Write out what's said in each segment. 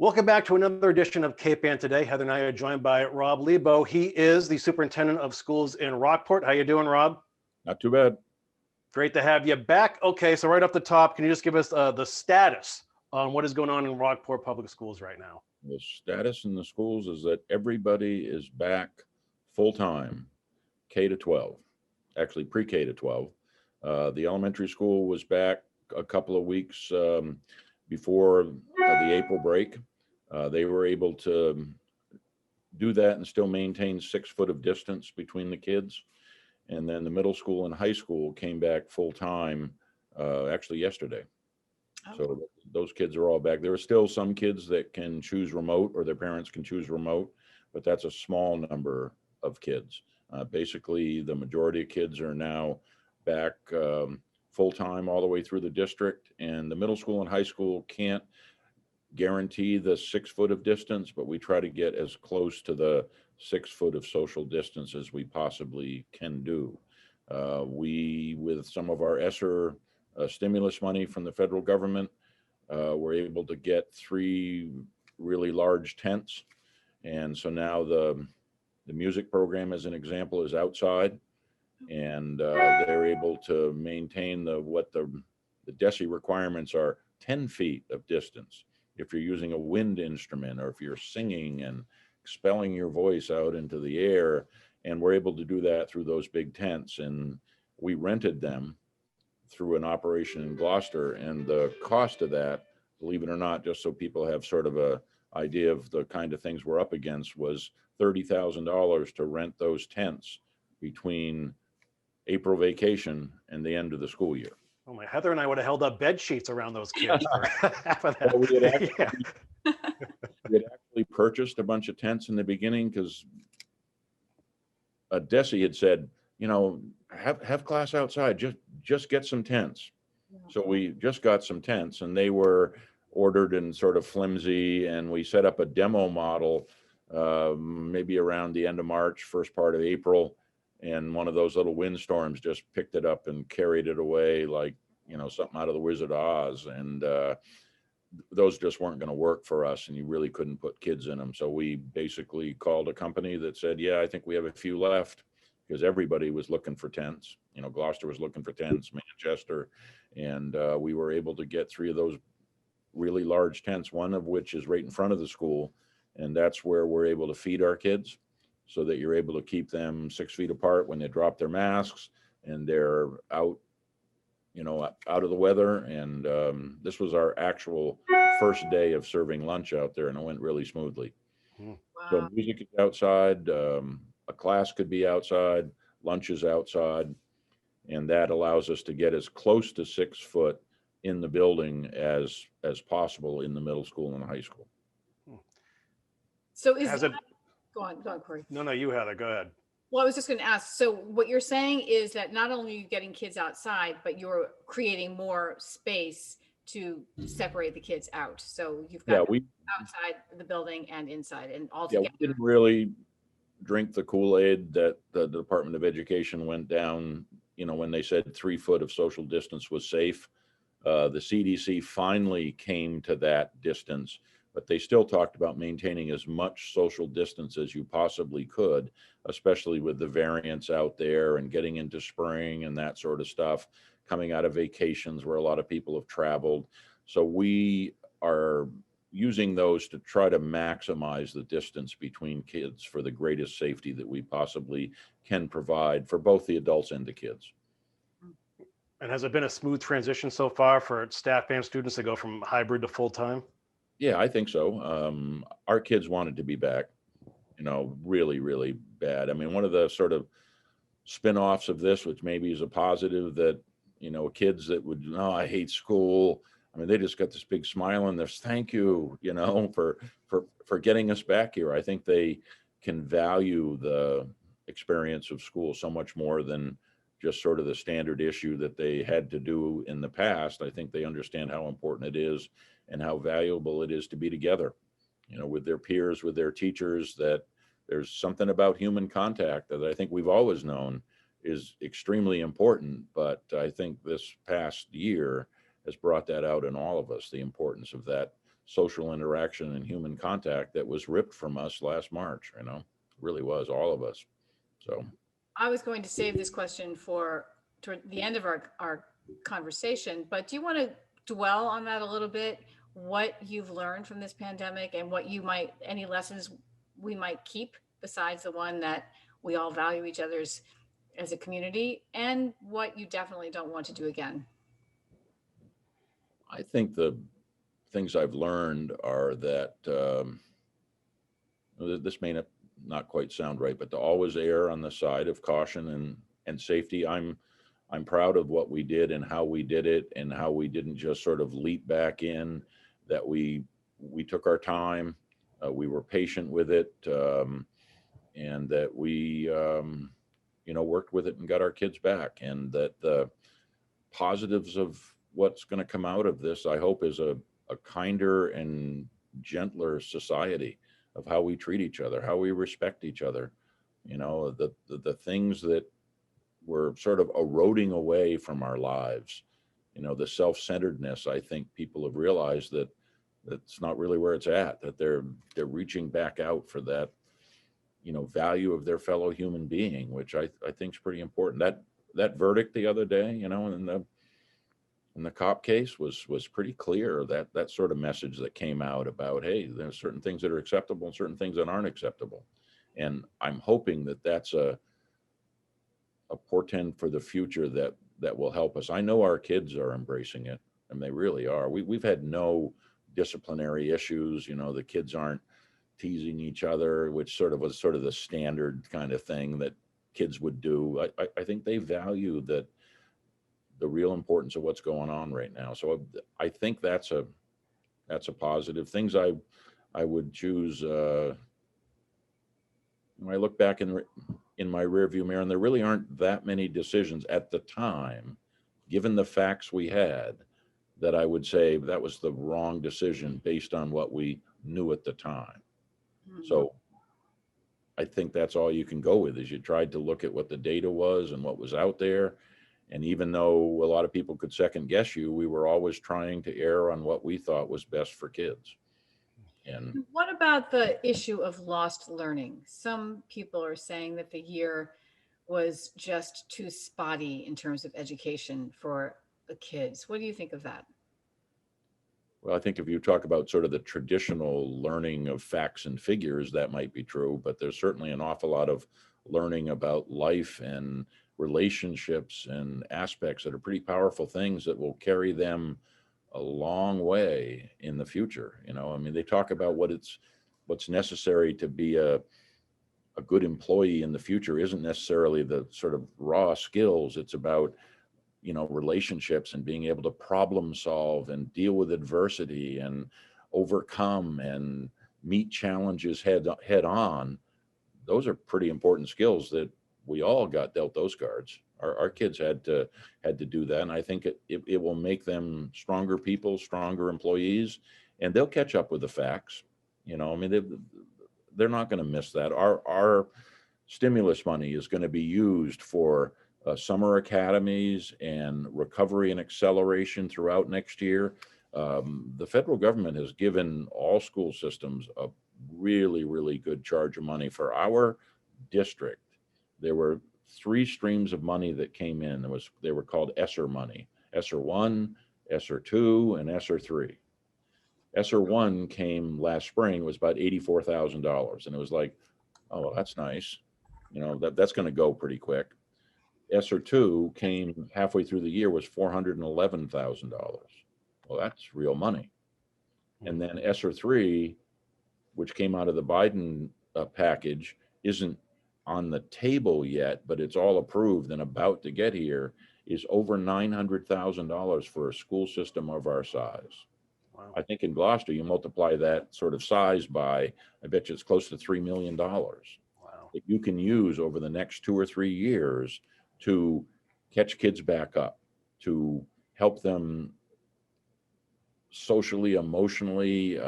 Welcome back to another edition of Cape Ann Today. Heather and I are joined by Rob Liebow. He is the superintendent of schools in Rockport. How you doing, Rob? Not too bad. Great to have you back. Okay, so right off the top, can you just give us the status on what is going on in Rockport Public Schools right now? The status in the schools is that everybody is back full-time, K to 12, actually pre-K to 12. The elementary school was back a couple of weeks before the April break. They were able to do that and still maintain 6 foot of distance between the kids. And then the middle school and high school came back full-time actually yesterday. Oh. So those kids are all back. There are still some kids that can choose remote or their parents can choose remote, but that's a small number of kids. Basically, the majority of kids are now back full-time all the way through the district, and the middle school and high school can't guarantee the 6 foot of distance, but we try to get as close to the 6 foot of social distance as we possibly can do. We, with some of our ESSER stimulus money from the federal government, were able to get 3 really large tents. And so now the music program, as an example, is outside, and they're able to maintain what the DESI requirements are: 10 feet of distance. If you're using a wind instrument or if you're singing and expelling your voice out into the air, and we're able to do that through those big tents. And we rented them through an operation in Gloucester, and the cost of that, believe it or not, just so people have sort of a idea of the kind of things we're up against, was $30,000 to rent those tents between April vacation and the end of the school year. Oh my, Heather and I would have held up bed sheets around those kids for half of that. Well, we had actually purchased a bunch of tents in the beginning because DESI had said, you know, have class outside, just get some tents. Yeah. So we just got some tents, and they were ordered and sort of flimsy, and we set up a demo model maybe around the end of March, first part of April, and one of those little windstorms just picked it up and carried it away like, you know, something out of the Wizard of Oz. And those just weren't going to work for us, and you really couldn't put kids in them. So we basically called a company that said, yeah, I think we have a few left, because everybody was looking for tents. You know, Gloucester was looking for tents, Manchester, and we were able to get 3 of those really large tents, one of which is right in front of the school, and that's where we're able to feed our kids, so that you're able to keep them 6 feet apart when they drop their masks and they're out, you know, out of the weather. And this was our actual first day of serving lunch out there, and it went really smoothly. Wow. So music is outside, a class could be outside, lunch is outside, and that allows us to get as close to 6 foot in the building as possible in the middle school and high school. So go on, Corey. No, you, Heather, go ahead. Well, I was just going to ask, so what you're saying is that not only are you getting kids outside, but you're creating more space to separate the kids out. So you've got outside the building and inside, and all together. We didn't really drink the Kool-Aid that the Department of Education went down, you know, when they said 3 foot of social distance was safe. The CDC finally came to that distance, but they still talked about maintaining as much social distance as you possibly could, especially with the variants out there and getting into spring and that sort of stuff, coming out of vacations where a lot of people have traveled. So we are using those to try to maximize the distance between kids for the greatest safety that we possibly can provide for both the adults and the kids. And has it been a smooth transition so far for staff and students to go from hybrid to full-time? Yeah, I think so. Our kids wanted to be back, you know, really, really bad. I mean, one of the sort of spin-offs of this, which maybe is a positive, that, you know, kids that would, oh, I hate school. I mean, they just got this big smile on their face. Thank you, you know, for getting us back here. I think they can value the experience of school so much more than just sort of the standard issue that they had to do in the past. I think they understand how important it is and how valuable it is to be together, you know, with their peers, with their teachers, that there's something about human contact that I think we've always known is extremely important. But I think this past year has brought that out in all of us, the importance of that social interaction and human contact that was ripped from us last March, really was, all of us. So I was going to save this question for toward the end of our conversation, but do you want to dwell on that a little bit? What you've learned from this pandemic and what you might, any lessons we might keep besides the one that we all value each other's as a community, and what you definitely don't want to do again? I think the things I've learned are that this may not quite sound right, but to always err on the side of caution and safety. I'm proud of what we did and how we did it, and how we didn't just sort of leap back in, that we took our time, we were patient with it, and that we worked with it and got our kids back. And that the positives of what's going to come out of this, I hope, is a kinder and gentler society of how we treat each other, how we respect each other. The things that were sort of eroding away from our lives, the self-centeredness. I think people have realized that that's not really where it's at, that they're reaching back out for that, value of their fellow human being, which I think is pretty important. That verdict the other day, in the cop case was pretty clear, that sort of message that came out about, hey, there's certain things that are acceptable and certain things that aren't acceptable. And I'm hoping that that's a portend for the future that will help us. I know our kids are embracing it, and they really are. We've had no disciplinary issues. The kids aren't teasing each other, which was the standard kind of thing that kids would do. I think they value the real importance of what's going on right now. So I think that's a positive. Things I would choose, when I look back in my rearview mirror, and there really aren't that many decisions at the time, given the facts we had, that I would say that was the wrong decision based on what we knew at the time. Mm-hmm. So I think that's all you can go with, is you tried to look at what the data was and what was out there. And even though a lot of people could second guess you, we were always trying to err on what we thought was best for kids. And what about the issue of lost learning? Some people are saying that the year was just too spotty in terms of education for the kids. What do you think of that? Well, I think if you talk about sort of the traditional learning of facts and figures, that might be true, but there's certainly an awful lot of learning about life and relationships and aspects that are pretty powerful things that will carry them a long way in the future. They talk about what's necessary to be a good employee in the future isn't necessarily the sort of raw skills. It's about, relationships and being able to problem solve and deal with adversity and overcome and meet challenges head on. Those are pretty important skills that we all got dealt those cards. Our kids had to do that. And I think it will make them stronger people, stronger employees, and they'll catch up with the facts. They're not going to miss that. Our stimulus money is going to be used for summer academies and recovery and acceleration throughout next year. The federal government has given all school systems a really, really good charge of money. For our district, there were 3 streams of money that came in. They were called ESSER money: ESSER 1, ESSER 2, and ESSER 3. ESSER 1 came last spring, was about $84,000. And it was like, oh, well, that's nice. That's going to go pretty quick. ESSER 2 came halfway through the year, was $411,000. Well, that's real money. And then ESSER 3, which came out of the Biden package, isn't on the table yet, but it's all approved and about to get here, is over $900,000 for a school system of our size. Wow. I think in Gloucester, you multiply that sort of size by, I bet you it's close to $3 million. Wow. That you can use over the next 2 or 3 years to catch kids back up, to help them socially, emotionally,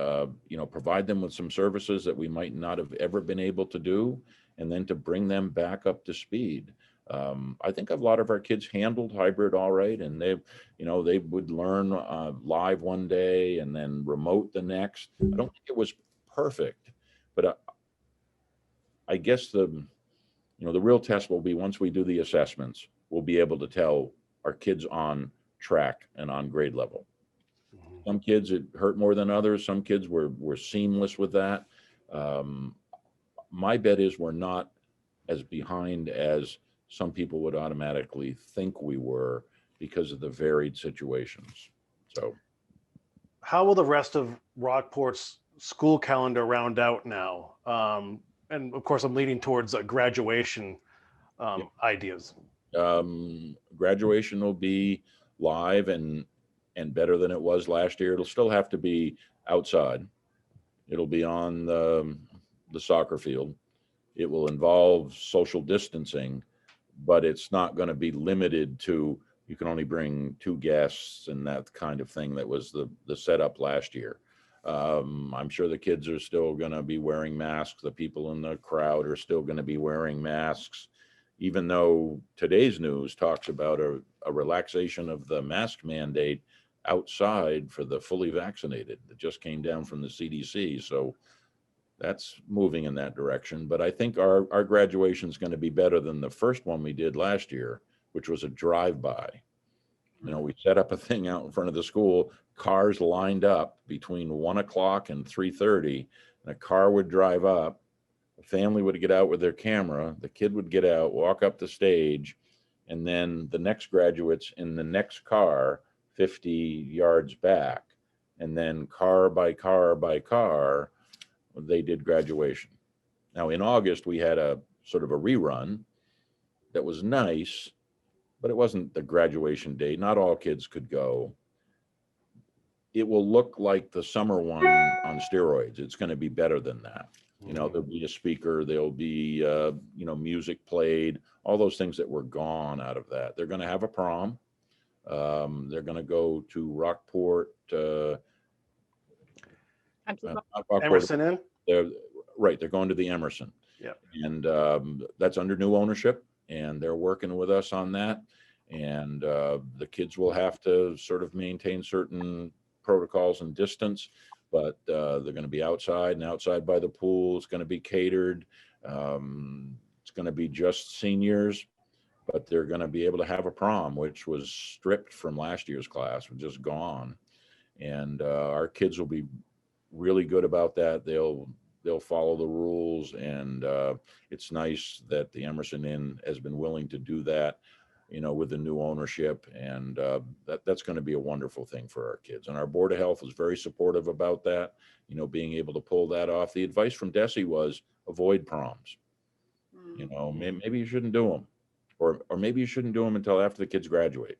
provide them with some services that we might not have ever been able to do, and then to bring them back up to speed. I think a lot of our kids handled hybrid all right, and they would learn live one day and then remote the next. I don't think it was perfect, but I guess the real test will be once we do the assessments, we'll be able to tell our kids on track and on grade level. Mhm. Some kids it hurt more than others. Some kids were seamless with that. My bet is we're not as behind as some people would automatically think we were because of the varied situations. So, How will the rest of Rockport's school calendar round out now? And of course, I'm leaning towards graduation Yeah. ideas. Graduation will be live and better than it was last year. It'll still have to be outside. It'll be on the soccer field. It will involve social distancing, but it's not going to be limited to you can only bring 2 guests and that kind of thing that was the setup last year. I'm sure the kids are still going to be wearing masks. The people in the crowd are still going to be wearing masks, even though today's news talks about a relaxation of the mask mandate outside for the fully vaccinated that just came down from the CDC. So that's moving in that direction. But I think our graduation is going to be better than the first one we did last year, which was a drive-by. We set up a thing out in front of the school, cars lined up between 1 o'clock and 3:30, and a car would drive up. The family would get out with their camera. The kid would get out, walk up the stage, and then the next graduates in the next car, 50 yards back, and then car by car by car, they did graduation. Now in August, we had a sort of a rerun that was nice, but it wasn't the graduation day. Not all kids could go. It will look like the summer one on steroids. It's going to be better than that. There'll be a speaker, there'll be, music played, all those things that were gone out of that. They're going to have a prom. They're going to go to Rockport. Emerson Inn? They're going to the Emerson. Yeah. And that's under new ownership, and they're working with us on that. And the kids will have to sort of maintain certain protocols and distance, but they're going to be outside and outside by the pool. It's going to be catered. It's going to be just seniors, but they're going to be able to have a prom, which was stripped from last year's class, was just gone. And our kids will be really good about that. They'll follow the rules, and it's nice that the Emerson Inn has been willing to do that, with the new ownership, and that's going to be a wonderful thing for our kids. And our Board of Health was very supportive about that, being able to pull that off. The advice from DESE was avoid proms. Maybe you shouldn't do them, or maybe you shouldn't do them until after the kids graduate.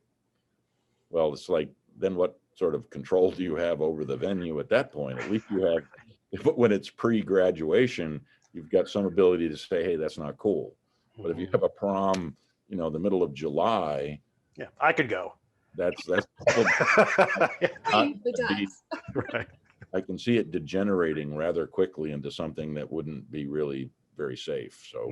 Well, it's like, then what sort of control do you have over the venue at that point? At least you have, when it's pre-graduation, you've got some ability to say, hey, that's not cool. But if you have a prom, the middle of July, yeah, I could go. That's Right. I can see it degenerating rather quickly into something that wouldn't be really very safe. So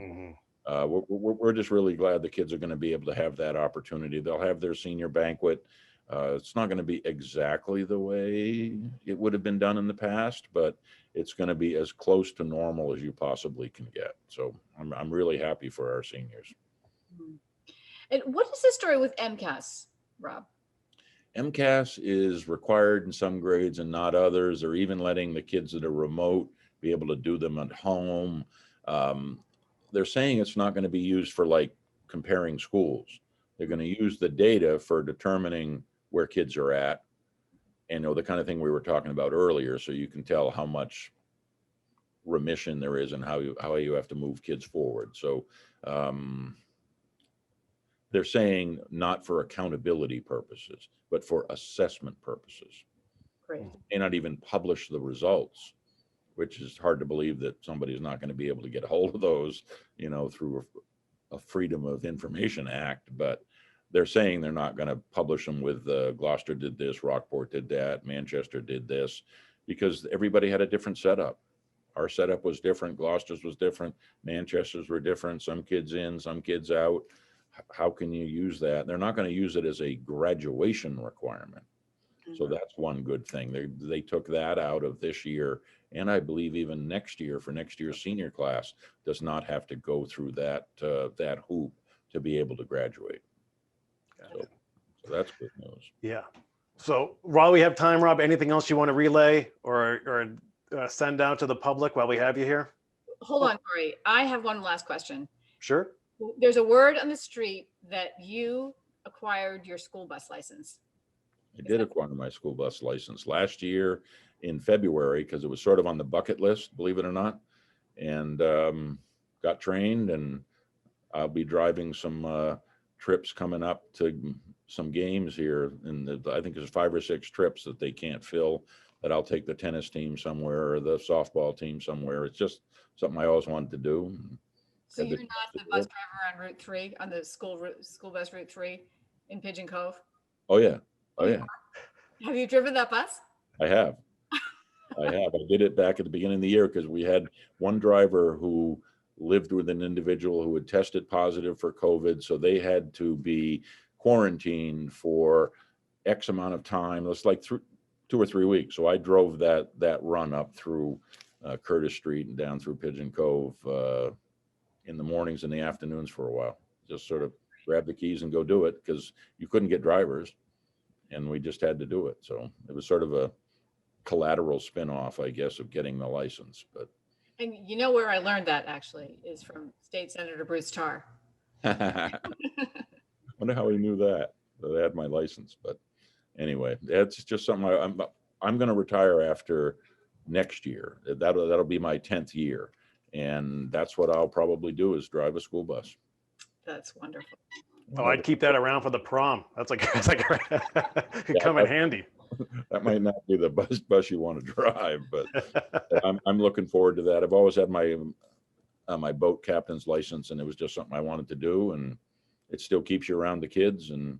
we're just really glad the kids are going to be able to have that opportunity. They'll have their senior banquet. It's not going to be exactly the way it would have been done in the past, but it's going to be as close to normal as you possibly can get. So I'm really happy for our seniors. And what is the story with MCAS, Rob? MCAS is required in some grades and not others, or even letting the kids that are remote be able to do them at home. They're saying it's not going to be used for like comparing schools. They're going to use the data for determining where kids are at, and the kind of thing we were talking about earlier, so you can tell how much remission there is and how you have to move kids forward. So they're saying not for accountability purposes, but for assessment purposes. Great. They may not even publish the results, which is hard to believe that somebody's not going to be able to get a hold of those, through a Freedom of Information Act. But they're saying they're not going to publish them with Gloucester did this, Rockport did that, Manchester did this, because everybody had a different setup. Our setup was different. Gloucester's was different. Manchester's were different. Some kids in, some kids out. how can you use that? They're not going to use it as a graduation requirement. So that's one good thing. They took that out of this year, and I believe even next year for next year's senior class does not have to go through that hoop to be able to graduate. So that's good news. Yeah. So while we have time, Rob, anything else you want to relay or send out to the public while we have you here? Hold on, Corey. I have one last question. Sure. There's a word on the street that you acquired your school bus license. I did acquire my school bus license last year in February because it was sort of on the bucket list, believe it or not, and got trained, and I'll be driving some trips coming up to some games here. And I think there's 5 or 6 trips that they can't fill, that I'll take the tennis team somewhere or the softball team somewhere. It's just something I always wanted to do. So you're not the bus driver on Route 3, on the school bus Route 3 in Pigeon Cove? Oh yeah. Oh yeah. Have you driven that bus? I have. I did it back at the beginning of the year because we had one driver who lived with an individual who had tested positive for COVID. So they had to be quarantined for X amount of time. It was like 2 or 3 weeks. So I drove that run up through Curtis Street and down through Pigeon Cove in the mornings and the afternoons for a while. Just sort of grab the keys and go do it because you couldn't get drivers. And we just had to do it. So it was sort of a collateral spin-off, I guess, of getting the license. But and you know where I learned that actually is from State Senator Bruce Tarr. Wonder how he knew that. They had my license. But anyway, that's just something I'm going to retire after next year. That'll be my 10th year, and that's what I'll probably do is drive a school bus. That's wonderful. Oh, I'd keep that around for the prom. That's like could come in handy. That might not be the bus you want to drive, but I'm looking forward to that. I've always had my boat captain's license, and it was just something I wanted to do, and it still keeps you around the kids, and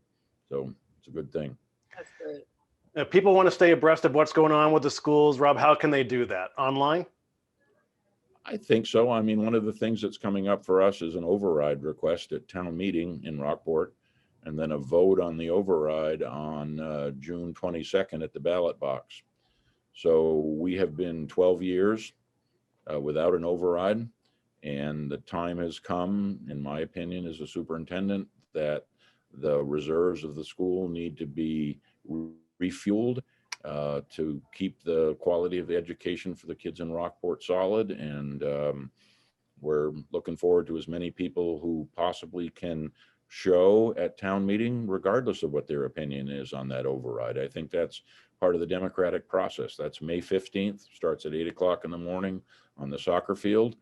so it's a good thing. That's great. If people want to stay abreast of what's going on with the schools, Rob, how can they do that? Online? I think so. I mean, one of the things that's coming up for us is an override request at town meeting in Rockport, and then a vote on the override on June 22nd at the ballot box. So we have been 12 years without an override, and the time has come, in my opinion, as a superintendent, that the reserves of the school need to be refueled to keep the quality of the education for the kids in Rockport solid. And we're looking forward to as many people who possibly can show at town meeting, regardless of what their opinion is on that override. I think that's part of the democratic process. That's May 15th, starts at 8 o'clock in the morning on the soccer field.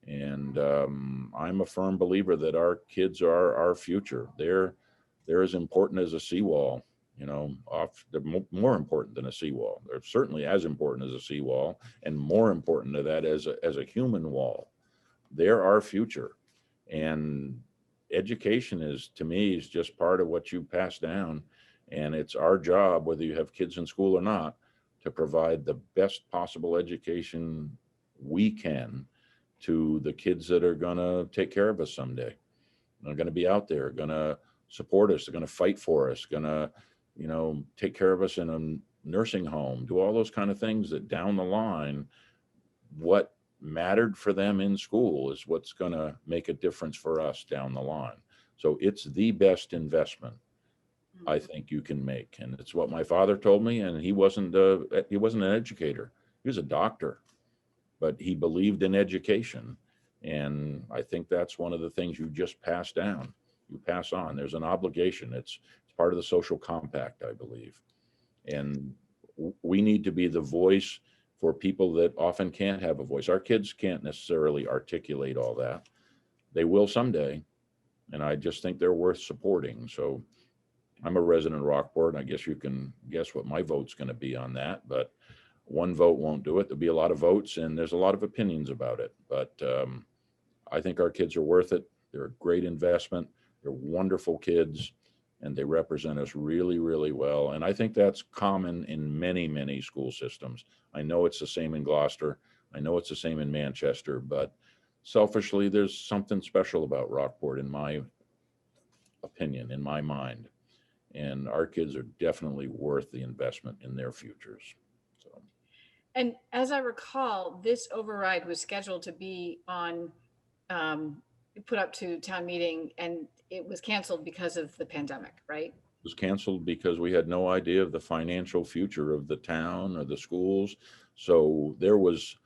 And I'm a firm believer that our kids are our future. They're as important as a seawall. You know, they're more important than a seawall. They're certainly as important as a seawall, and more important to that as a human wall. They're our future, and education is, to me, is just part of what you pass down, and it's our job, whether you have kids in school or not, to provide the best possible education we can to the kids that are going to take care of us someday. They're going to be out there, going to support us, they're going to fight for us, going to take care of us in a nursing home, do all those kind of things that down the line, what mattered for them in school is what's going to make a difference for us down the line. So it's the best investment I think you can make. And it's what my father told me. And he wasn't an educator. He was a doctor, but he believed in education. And I think that's one of the things you just pass down. You pass on. There's an obligation. It's part of the social compact, I believe. And we need to be the voice for people that often can't have a voice. Our kids can't necessarily articulate all that. They will someday. And I just think they're worth supporting. So I'm a resident of Rockport, and I guess you can guess what my vote's going to be on that. But one vote won't do it. There'll be a lot of votes, and there's a lot of opinions about it. But I think our kids are worth it. They're a great investment. They're wonderful kids, and they represent us really, really well. And I think that's common in many, many school systems. I know it's the same in Gloucester. I know it's the same in Manchester, but selfishly, there's something special about Rockport in my opinion, in my mind. And our kids are definitely worth the investment in their futures. So, And as I recall, this override was scheduled to be on, put up to town meeting, and it was canceled because of the pandemic, right? it was canceled because we had no idea of the financial future of the town or the schools. So there was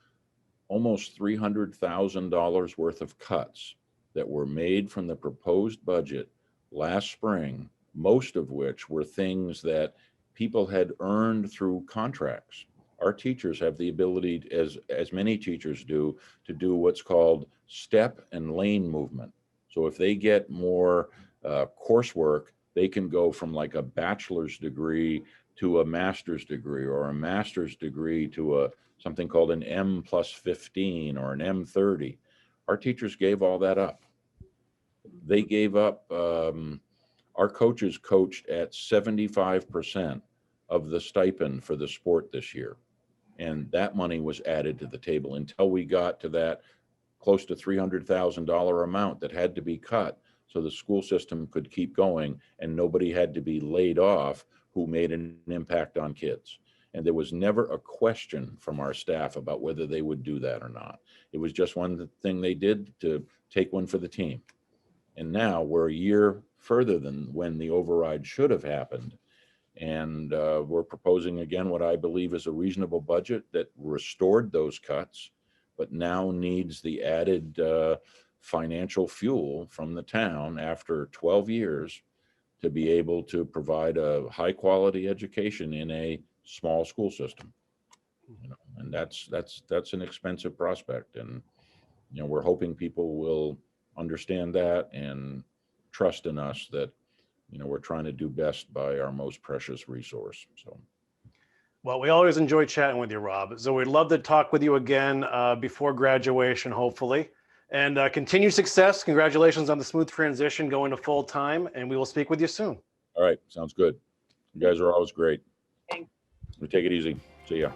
almost $300,000 worth of cuts that were made from the proposed budget last spring, most of which were things that people had earned through contracts. Our teachers have the ability, as many teachers do, to do what's called step and lane movement. So if they get more coursework, they can go from like a bachelor's degree to a master's degree, or a master's degree to something called an M+15 or an M30. Our teachers gave all that up. They gave up, our coaches coached at 75% of the stipend for the sport this year. And that money was added to the table until we got to that close to $300,000 amount that had to be cut so the school system could keep going and nobody had to be laid off who made an impact on kids. And there was never a question from our staff about whether they would do that or not. It was just one thing they did to take one for the team. And now we're a year further than when the override should have happened. And we're proposing again what I believe is a reasonable budget that restored those cuts, but now needs the added financial fuel from the town after 12 years to be able to provide a high quality education in a small school system. You know, and that's an expensive prospect. And, you know, we're hoping people will understand that and trust in us that, you know, we're trying to do best by our most precious resource. So, well, we always enjoy chatting with you, Rob. So we'd love to talk with you again before graduation, hopefully. And continued success. Congratulations on the smooth transition going to full time. And we will speak with you soon. all right, sounds good. You guys are always great. Thanks. We take it easy. See ya.